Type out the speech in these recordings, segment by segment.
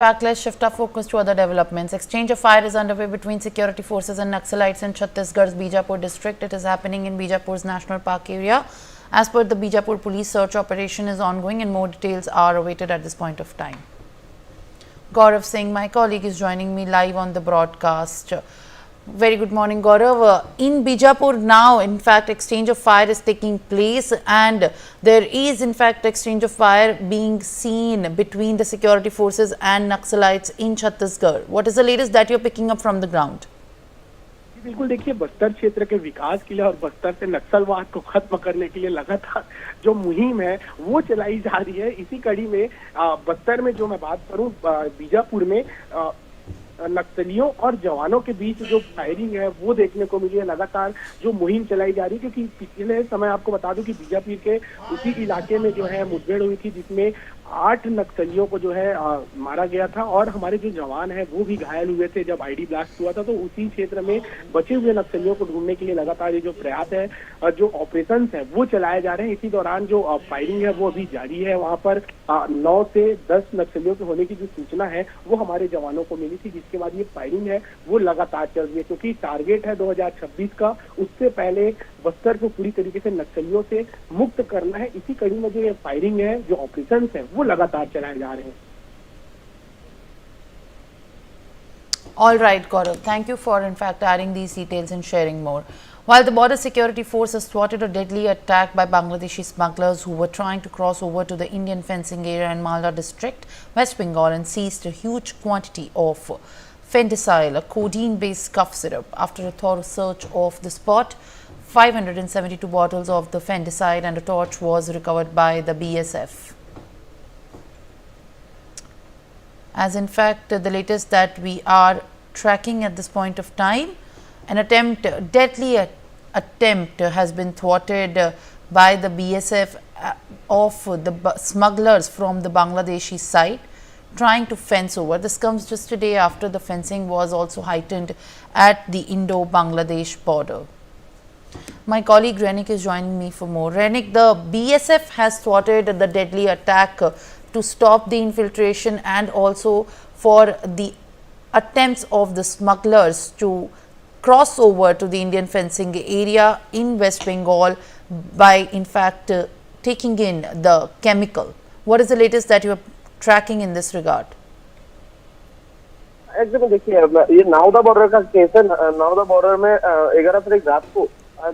Back, let's shift our focus to other developments. Exchange of fire is underway between security forces and Naxalites in Chhattisgarh's Bijapur district. It is happening in Bijapur's National Park area. As per the Bijapur police, search operation is ongoing and more details are awaited at this point of time. Gaurav Singh, my colleague, is joining me live on the broadcast. Very good morning, Gaurav. In Bijapur now, in fact, exchange of fire is taking place and there is, in fact, exchange of fire being seen between the security forces and Naxalites in Chhattisgarh. What is the latest that you're picking up from the ground? बिल्कुल देखिए, बस्तर क्षेत्र के विकास के लिए और बस्तर से नक्सलवाद को खत्म करने के लिए लगातार जो मुहिम है वो चलाई जा रही है। इसी कड़ी में बस्तर में जो मैं बात करूं, बीजापुर में नक्सलियों और जवानों के बीच जो फायरिंग है वो देखने को मिली है। लगातार जो मुहिम चलाई जा रही है, क्योंकि पिछले समय आपको बता दूं कि बीजापुर के उसी इलाके में जो है मुठभेड़ हुई थी जिसमें 8 नक्सलियों को जो है मारा गया था और हमारे जो जवान है वो भी घायल हुए थे जब आईडी ब्लास्ट हुआ था। तो उसी क्षेत्र में बचे हुए नक्सलियों को ढूंढने के लिए लगातार ये जो प्रयास है, जो ऑपरेशन है वो चलाए जा रहे हैं। इसी दौरान जो फायरिंग है वो अभी जारी है। वहां पर 9 से 10 नक्सलियों के होने की जो सूचना है वो हमारे जवानों को मिली थी, जिसके बाद ये फायरिंग है वो लगातार चल रही है, क्योंकि टारगेट है 2026 का, उससे पहले बस्तर को पूरी तरीके से नक्सलियों से मुक्त करना है। इसी कड़ी में जो ये फायरिंग है, जो ऑपरेशन है वो लगातार चलाए जा रहे हैं। All right, Gaurav. Thank you for, in fact, adding these details and sharing more. While the border security forces thwarted a deadly attack by Bangladeshi smugglers who were trying to cross over to the Indian fencing area in Malda district, West Bengal, and seized a huge quantity of Fendicil, a codeine-based cough syrup. After a thorough search of the spot, 572 bottles of the Fendicide and a torch was recovered by the BSF. As in fact, the latest that we are tracking at this point of time, an deadly attempt has been thwarted by the BSF of the smugglers from the Bangladeshi side trying to fence over. This comes just a day after the fencing was also heightened at the Indo-Bangladesh border. My colleague Renik is joining me for more. Renik, the BSF has thwarted the deadly attack to stop the infiltration and also for the attempts of the smugglers to cross over to the Indian fencing area in West Bengal by, in fact, taking in the chemical. What is the latest that you are tracking in this regard? एकदम देखिए, ये नावदा border का case है। नावदा border में 11 तारीख रात को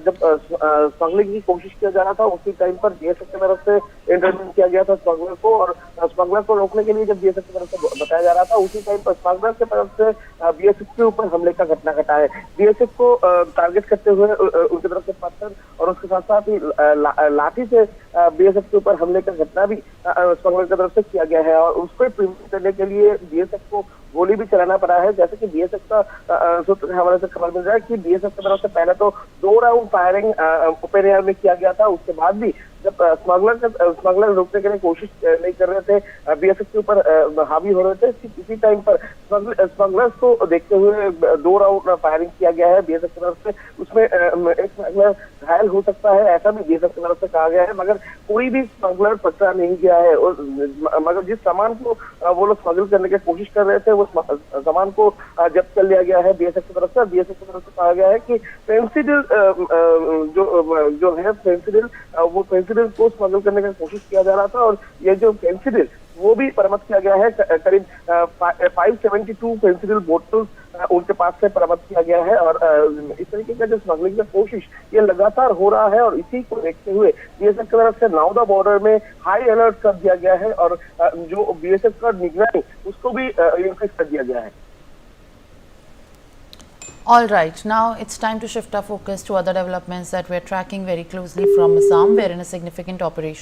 जब स्मगलिंग की कोशिश किया जा रहा था, उसी टाइम पर बीएसएफ की तरफ से इंटरव्यू किया गया था स्मगलर को, और स्मगलर को रोकने के लिए जब बीएसएफ की तरफ से बताया जा रहा था, उसी टाइम पर स्मगलर की तरफ से बीएसएफ के ऊपर हमले का घटना घटा है। बीएसएफ को टारगेट करते हुए उनकी तरफ से पत्थर और उसके साथ साथ ही लाठी से बीएसएफ के ऊपर हमले का घटना भी स्मगलर की तरफ से किया गया है, और उसको प्रिवेंट करने के लिए बीएसएफ को गोली भी चलाना पड़ा है। जैसे कि बीएसएफ का सूत्र हमारे से खबर मिल रहा है कि बीएसएफ की तरफ से पहले तो 2 राउंड फायरिंग ओपन एयर में किया गया था, उसके बाद भी जब स्मगलर रोकने के लिए कोशिश नहीं कर रहे थे, बीएसएफ के ऊपर हावी हो रहे थे, इसी टाइम पर स्मगलर्स को देखते हुए 2 राउंड फायरिंग किया गया है बीएसएफ की तरफ से। उसमें एक स्मगलर घायल हो सकता है, ऐसा भी बीएसएफ की तरफ से कहा गया है, मगर कोई भी स्मगलर पकड़ा नहीं गया है। और मगर जिस सामान को वो लोग स्मगल करने की कोशिश कर रहे थे, वो सामान को जब्त कर लिया गया है बीएसएफ की तरफ से। बीएसएफ की तरफ से कहा गया है कि फेंसिडिल जो है फेंसिडिल, वो फेंसिडिल को स्मगल करने की कोशिश किया जा रहा था, और ये जो फेंसिडिल वो भी बरामद किया गया है। करीब 572 फेंसिडिल बोतल उनके पास से बरामद किया गया है, और इस तरीके का जो स्मगलिंग की कोशिश ये लगातार हो रहा है, और इसी को देखते हुए बीएसएफ की तरफ से नावदा बॉर्डर में हाई अलर्ट कर दिया गया है, और जो बीएसएफ का निगरानी उसको भी इंक्रीज कर दिया गया है। All right, now it's time to shift our focus to other developments that we're tracking very closely from Assam, wherein a significant operation